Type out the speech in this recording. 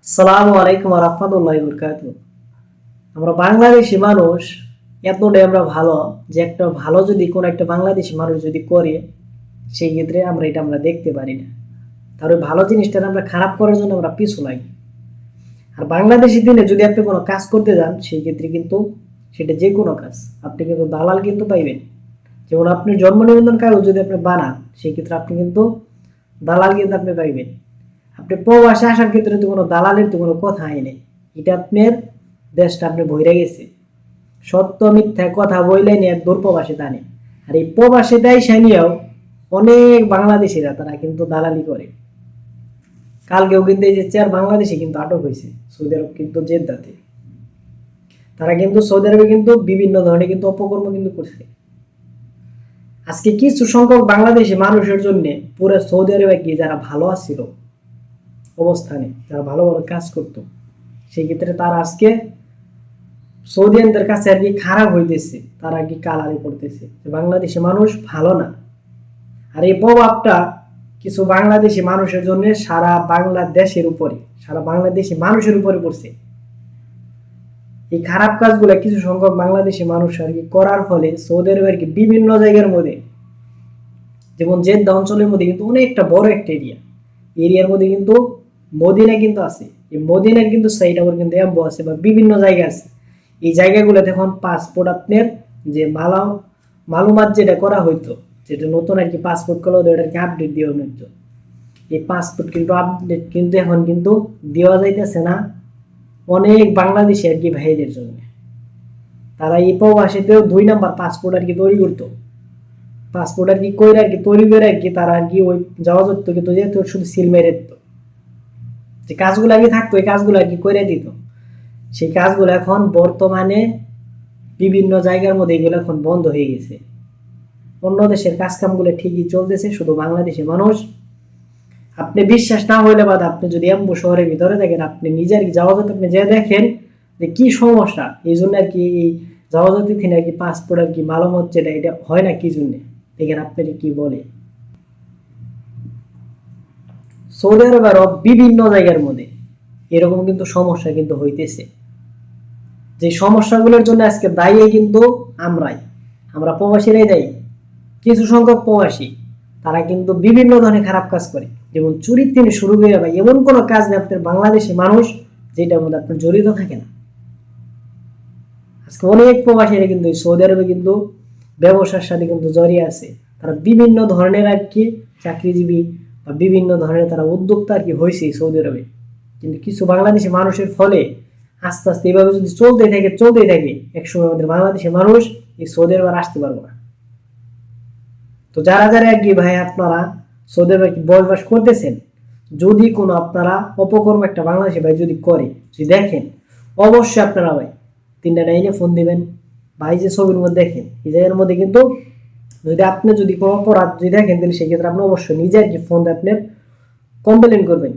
আসসালামু আলাইকুম রাহমাতুল্লাহি ওয়া বারাকাতুহু। আমরা বাংলাদেশি মানুষ এতটাই আমরা ভালো যে একটা ভালো যদি কোনো একটা বাংলাদেশি মানুষ যদি করে সেই ক্ষেত্রে আমরা দেখতে পারি না। তার ওই ভালো জিনিসটা আমরা খারাপ করার জন্য আমরা পিছু লাগি। আর বাংলাদেশি দিনে যদি আপনি কোনো কাজ করতে যান সেই ক্ষেত্রে কিন্তু সেটা যে কোনো কাজ আপনি কিন্তু দালাল কিন্তু পাইবেন। যেমন আপনি জন্ম নিবন্ধন কাগজ যদি আপনি বানান সেই ক্ষেত্রে আপনি কিন্তু দালাল কিন্তু আপনি পাইবেন। আপনি প্রবাসে আসার ক্ষেত্রে তো কোনো দালালের তো কোনো কথাই নেই। এটা আপনার দেশটা আপনি বইরে গেছে সত্য মিথ্যা কথা বইলে নিয়ে দূর প্রবাসে টানে। আর এই প্রবাসে দেয় সে নিয়েও অনেক বাংলাদেশিরা তারা কিন্তু দালালি করে। কালকেও কিন্তু এই যে 4 বাংলাদেশি কিন্তু আটক হয়েছে সৌদি আরব কিন্তু জেদ্দাতে। তারা কিন্তু সৌদি আরবে কিন্তু বিভিন্ন ধরনের কিন্তু অপকর্ম কিন্তু করছে। আজকে কিছু সংখ্যক বাংলাদেশি মানুষের জন্য পুরো সৌদি আরবে কি যারা ভালো আছিল অবস্থানে, যারা ভালো ভালো কাজ করতো, সেই ক্ষেত্রে তারা আজকে সৌদিয়ানদের কাছে আর কি খারাপ হইতেছে, তারা কি কালারে পড়তেছে বাংলাদেশি মানুষ ভালো না। আর এই প্রভাবটা কিছু বাংলাদেশি মানুষের জন্য সারা বাংলাদেশের উপরে, সারা বাংলাদেশি মানুষের উপরে পড়ছে। এই খারাপ কাজগুলো কিছু সংখ্যক বাংলাদেশি মানুষ আর কি করার ফলে সৌদি আরবের কি বিভিন্ন জায়গার মধ্যে, যেমন জেদ্দা অঞ্চলের মধ্যে কিন্তু অনেকটা বড় একটা এরিয়ার মধ্যে কিন্তু মদিনা কিন্তু আছে। এই মদিনার কিন্তু সাইড আবার কিন্তু অ্যাম্বো আছে বা বিভিন্ন জায়গা আছে। এই জায়গাগুলোতে এখন পাসপোর্ট আপনার যে মালুমাত যেটা করা হইতো, যেটা নতুন আর কি পাসপোর্ট করলে ওটাকে আপডেট দেওয়া হইতো, এই পাসপোর্ট কিন্তু আপডেট কিন্তু এখন কিন্তু দেওয়া যাইতেছে না অনেক বাংলাদেশি আর কি ভাইদের জন্য। তারা এই প্রবাসীতেও 2 নাম্বার পাসপোর্ট আর কি তৈরি করতো। পাসপোর্ট আর কি কইরা আর কি তৈরি করে আর কি তারা আর কি ওই যাওয়া যেত কিন্তু যেহেতু শুধু সিল মেরে দিত, যে কাজগুলো আগে থাকতো এই কাজগুলো আর কি করে দিত। সেই কাজগুলো এখন বর্তমানে বিভিন্ন জায়গার মধ্যে এগুলো এখন বন্ধ হয়ে গেছে। অন্য দেশের কাজ কামগুলো ঠিকই চলতেছে, শুধু বাংলাদেশি মানুষ। আপনি বিশ্বাস না হইলে বাদ আপনি যদি এম্বু শহরের ভিতরে দেখেন, আপনি নিজে আর কি যাওয়া যেত আপনি যে দেখেন যে কি সমস্যা, এই জন্য আর কি এই যাওয়া যেতে থেকে আর কি পাসপোর্ট আর কি মালুমাত যেটা এটা হয় না কি জন্য, দেখেন আপনার কি বলে। সৌদি আরবের বিভিন্ন জায়গার মধ্যে এরকম কিন্তু সমস্যা কিন্তু হইতেছে। যে সমস্যাগুলোর জন্য আজকে দায়ী কিন্তু আমরা প্রবাসীরাই দায়ী। কিছু সংখ্যক প্রবাসী তারা কিন্তু বিভিন্ন ধরনের খারাপ কাজ করে, যেমন চুরির থেকে শুরু করে বা এমন কোনো কাজ নেই আপনার বাংলাদেশি মানুষ যেটার মধ্যে আপনার জড়িত থাকে না। আজকে অনেক প্রবাসীরা কিন্তু সৌদি আরবে কিন্তু ব্যবসার সাথে কিন্তু জড়িয়ে আছে। তারা বিভিন্ন ধরনের আর কি চাকরিজীবী বা বিভিন্ন ধরনের তারা উদ্যোক্তা আর কি হয়েছে সৌদি আরবে। কিন্তু কিছু বাংলাদেশি মানুষের ফলে আস্তে আস্তে এইভাবে যদি চলতেই থাকে একসময় আমাদের বাংলাদেশি মানুষ এই সৌদি আরবে আসতে পারবো না। তো যারা যারা আর কি ভাই আপনারা সৌদি আরবে বসবাস করতেছেন, যদি কোনো আপনারা অপকর্ম একটা বাংলাদেশি ভাই যদি করে, যদি দেখেন, অবশ্যই আপনারা ভাই 3টা লাইনে ফোন দিবেন। ভাই যে ছবির মধ্যে দেখেন এই জায়গার মধ্যে কিন্তু যদি আপনি যদি কোনো অপরাধ যদি দেখেন তাহলে সেক্ষেত্রে আপনি অবশ্যই নিজে আর কি ফোন দিয়ে আপনার কমপ্লেন করবেন।